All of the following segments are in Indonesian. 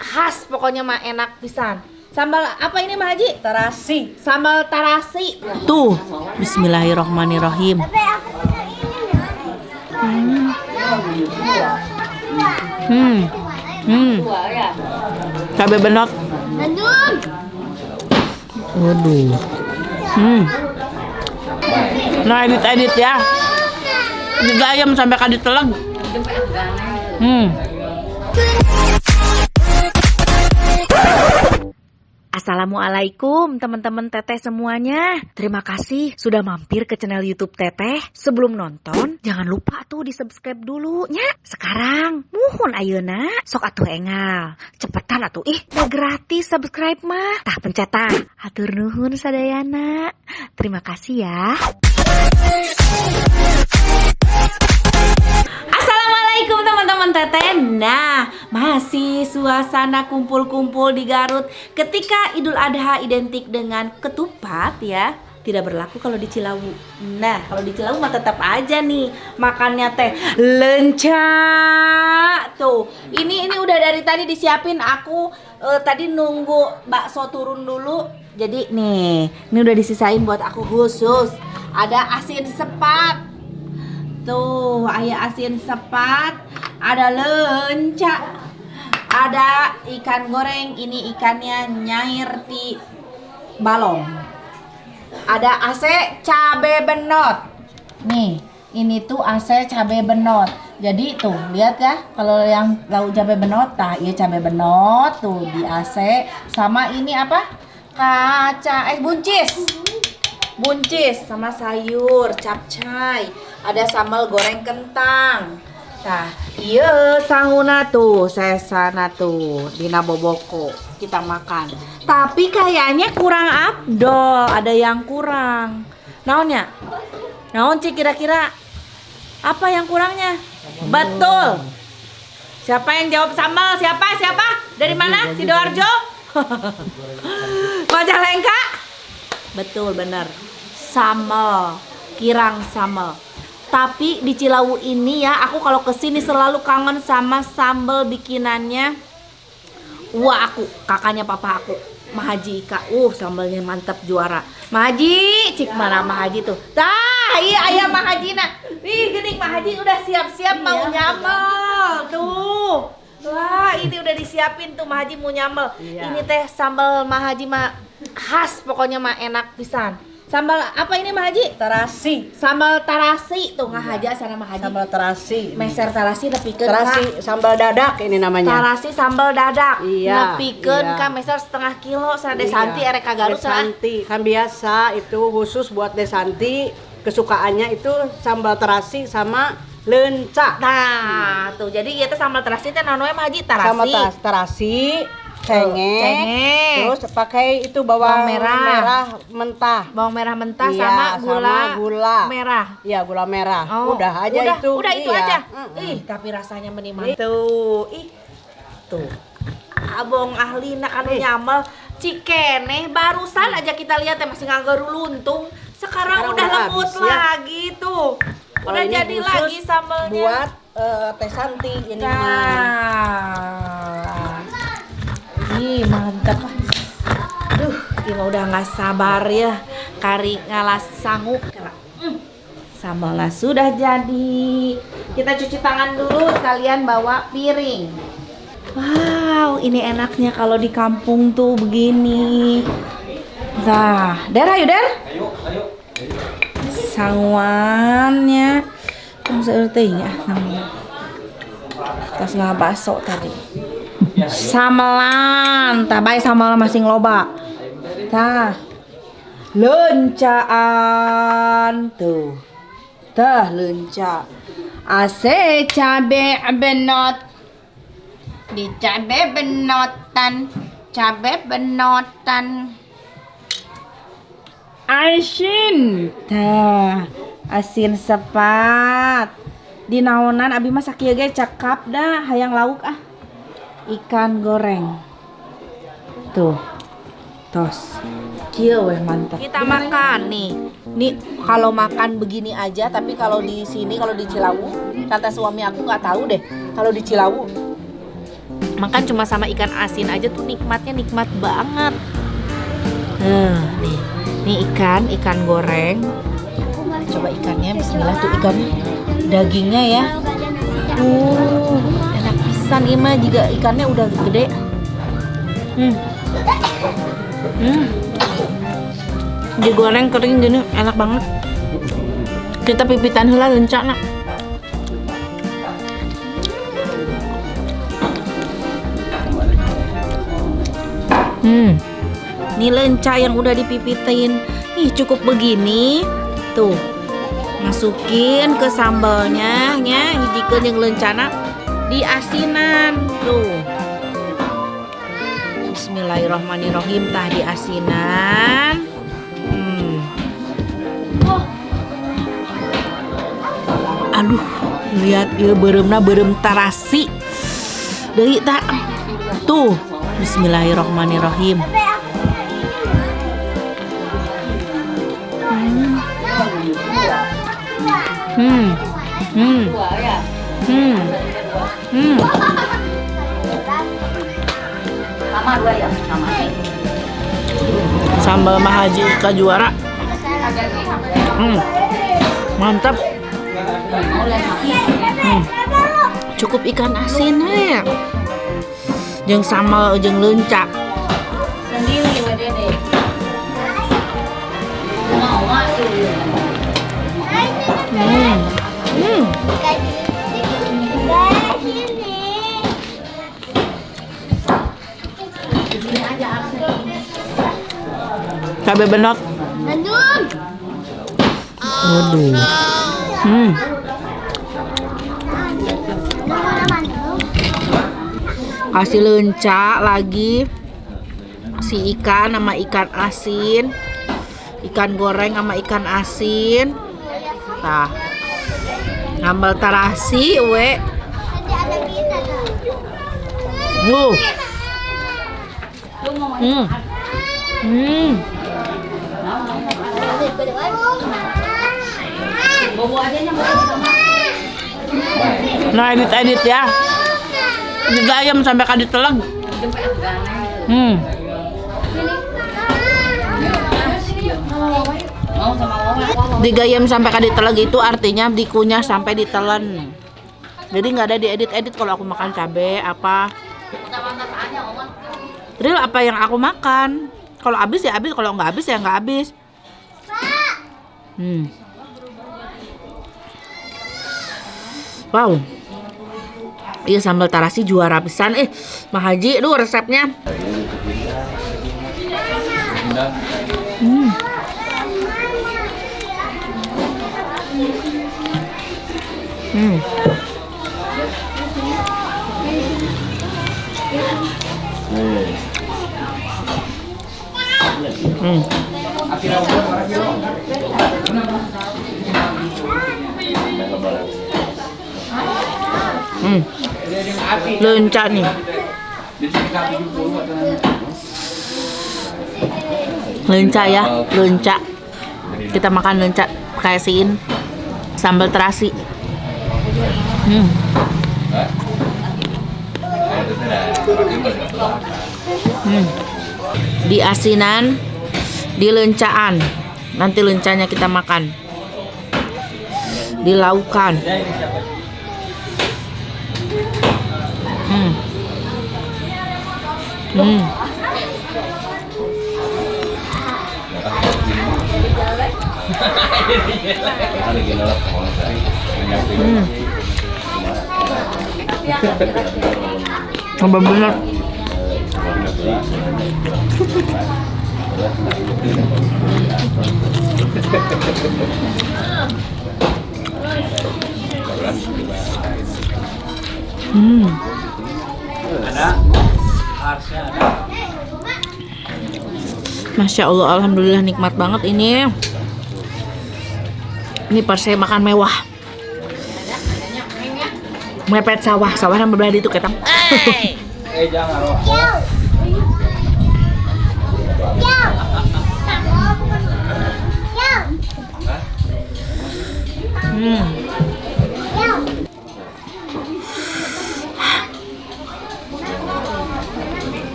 khas pokoknya mah enak pisan. Sambal apa ini Mah Haji? Terasi. Sambal terasi. Tuh, bismillahirrahmanirrahim. Cabai benot. Waduh. Nah, edit ya. Juga ayam sampai kadit teleg. Assalamualaikum teman-teman Teteh semuanya. Terima kasih sudah mampir ke channel YouTube Teteh. Sebelum nonton, jangan lupa tuh di subscribe dulu nya. Sekarang, muhun ayeuna sok atuh engal. Cepetan atuh udah gratis subscribe mah. Tah pencet tah. Hatur nuhun sadayana. Terima kasih ya. Assalamualaikum teman-teman Teteh. Nah, masih suasana kumpul-kumpul di Garut ketika Idul Adha identik dengan ketupat ya. Tidak berlaku kalau di Cilawu. Nah, kalau di Cilawu mah tetap aja nih makannya teh lenca. Tuh, ini udah dari tadi disiapin. Aku tadi nunggu bakso turun dulu. Jadi nih, ini udah disisain buat aku khusus. Ada asin sepat. Tuh, ayah asin sepat, ada lenca, ada ikan goreng, ini ikannya nyair di balong. Ada ase cabe benot. Nih, ini tuh ase cabe benot. Jadi tuh, lihat ya, kalau yang lauk cabe benot, tah iya cabe benot tuh di ase sama ini apa? Kaca buncis sama sayur capcay, ada sambal goreng kentang. Nah, iya sahuna tuh, sesana tuh dina boboko kita makan. Tapi kayaknya kurang abdol, ada yang kurang. Naonnya? Naon Ci kira-kira? Apa yang kurangnya? Betul. Siapa yang jawab sambal? Siapa? Dari mana? Sidoarjo? Majalengka? Betul bener. Sambal, kirang sambal. Tapi di Cilawu ini ya, aku kalau kesini selalu kangen sama sambal bikinannya. Wah, kakaknya papa aku, Mah Haji Ika. Sambalnya mantap juara. Mah Haji, cik mana Mah Haji tuh. Tah, iya ayam Mah Haji nak. Nih, gini Mah Haji udah siap-siap mau nyambel. Tuh. Wah, ini udah disiapin tuh Mah Haji mau nyambel. Ini teh sambal Mah Haji mah khas pokoknya mah enak pisan. Sambal apa ini Mah Haji? Terasi. Sambal terasi tuh Mah Haji sana Mah Haji. Sambal terasi. Meser terasi nepikeun terasi sambal dadak ini namanya. Terasi sambal dadak. Iya. Nepikeun ka meser setengah kilo sana Desanti erek ka Garut sana. Desanti kan biasa itu khusus buat Desanti, kesukaannya itu sambal terasi sama lenca. Nah, tuh jadi ieu teh sambal terasi teh naon we Mah Haji? Terasi. Sama terasi. Cengeng. Terus pakai itu bawang merah mentah. Bawang merah mentah iya, sama gula merah. Iya, gula merah. Udah aja itu. Udah itu iya. aja. Tapi rasanya meniman. Tuh. Tuh. Abong ahlina anu nyamel cikeneh barusan aja kita lihat ya masih nganggeru luntung. Sekarang udah lembut lagi tuh. Udah jadi lagi sambelnya. Buat Teh Santi ini mantap. Aduh, ini udah nggak sabar ya. Kari ngalas sangu. Sambalnya sudah jadi. Kita cuci tangan dulu sekalian bawa piring. Wow, ini enaknya kalau di kampung tuh begini. Nah, Der. Ayo. Sanguannya. Sepertinya tas ngabaso tadi. Samelan, tah bae sambal masing loba. Tah. Lencaan tuh. Tah lenca. Ase cabe benot. Di cabe benotan. Asin. Tah, asin sepat. Di naonan abi mah sakieu ge cakap dah hayang lauk ikan goreng. Tuh. Tos. Kieu weh mantap. Kita makan nih. Nih kalau makan begini aja, tapi kalau di sini kalau di Cilawu, kata suami aku nggak tahu deh. Kalau di Cilawu Makan cuma sama ikan asin aja tuh nikmatnya nikmat banget. Nih ikan goreng. Coba ikannya, bismillah tuh ikannya. Dagingnya ya. Enak pisan ima juga ikannya udah gede. Digoreng kering gini enak banget. Kita pipitan heula lencana. Ini lenca yang udah dipipitin. Ih, cukup begini. Tuh. Masukin ke sambalnya nya, hijikeun jeung lencana di asinan. Tuh. Bismillahirrahmanirrahim tah di asinan. Aduh, lihat ieu beureumna beureum tarasi. Deui tah. Tuh. Bismillahirrahmanirrahim. Sambal Mahaji Kajuara. Mantap. Cukup ikan asin ya. Jeung sambal jeung leunca. Sendiri we Dede. Cabai benot. Aduh. Kasih leunca lagi. Si ikan sama ikan asin. Ikan goreng sama ikan asin. Tah. Sambal tarasi we. Nah, edit ya. Digayam sampai ka diteleg. Digayam sampai ka diteleg itu artinya dikunyah sampai ditelan. Jadi nggak ada diedit-edit kalau aku makan cabe apa. Real apa yang aku makan. Kalau habis ya habis, kalau nggak habis ya nggak habis. Wow. Iya sambal tarasi juara pisan. Mahaji, duh resepnya. Leunca nih. Leunca ya, leunca. Kita makan leunca kasihin sambal terasi. Di asinan, di leuncaan. Nanti leuncanya kita makan. Di laukan. Tambah bener. Masya Allah, alhamdulillah nikmat banget ini. Ini pas saya makan mewah. Mepet sawah yang berbeda itu ketang. Jangan.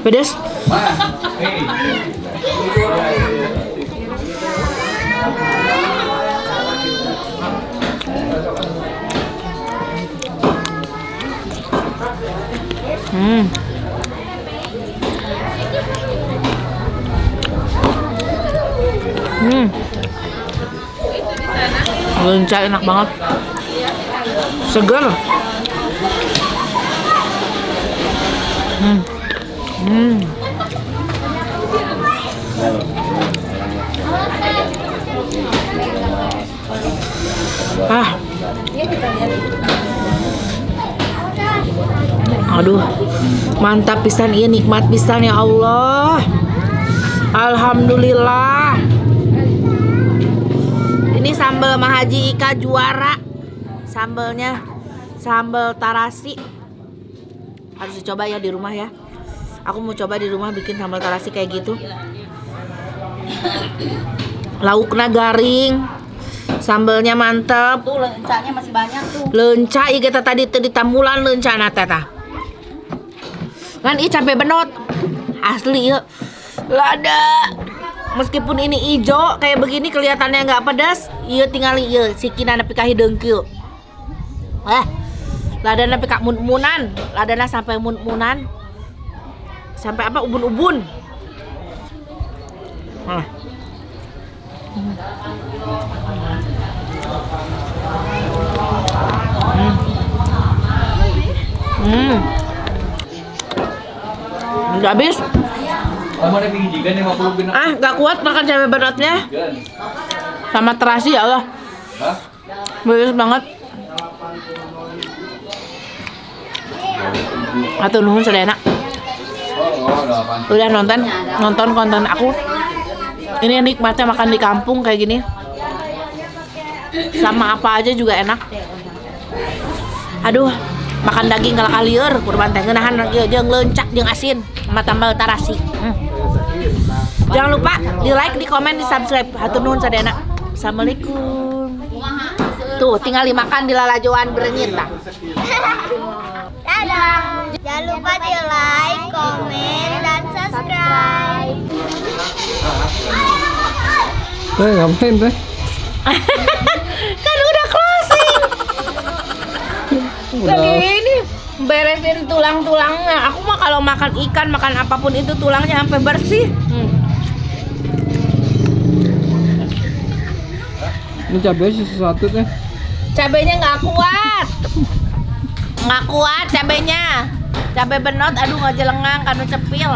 Pedas? Lenca enak banget. Segar. Aduh, mantap pisan, iya nikmat pisan ya Allah. Alhamdulillah. Ini sambal Mahaji Ika juara. Sambalnya sambal tarasi. Harus dicoba ya di rumah ya. Aku mau coba di rumah bikin sambal tarasi kayak gitu. Lauknya garing. Sambalnya mantep. Tuh lencanya masih banyak tuh. Lenca ieu kita tadi teu ditamulan lencana teh. Kan ih cabe benot. Asli ya. Lada. Meskipun ini hijau kayak begini kelihatannya nggak pedas, iya tinggal iya sikina nepi ka hideung kieu. Ladana nepi ka mun-munan, ladana sampai mun-munan. Sampai apa ubun-ubun. Udah habis. Gak kuat makan cabai benotnya. Sama terasi ya Allah. Bagus banget. Atur nuhun sadayana. Udah nonton konten aku. Ini nikmatnya makan di kampung kayak gini. Sama apa aja juga enak. Aduh, makan daging kalau kalieur kurban teh ngeunahan jeung leuncak jeung asin sama tambal tarasi. Jangan lupa di like, di komen, di subscribe. Hatur nuhun sadayana. Assalamualaikum. Tuh tinggal dimakan di lalajoan berenyit tak. Dadah. Jangan lupa di like, komen, dan subscribe. Ngapain teh? Kan udah closing. Lagi ini beresin tulang-tulangnya. Aku mah kalau makan ikan, makan apapun itu tulangnya sampai bersih. Ini cabai sesuatu teh. Cabenya nggak kuat cabenya. Cabai benot, aduh nggak jelengang karena cepil.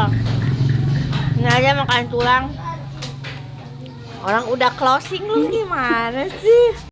Ini aja makan tulang. Orang udah closing lu gimana sih?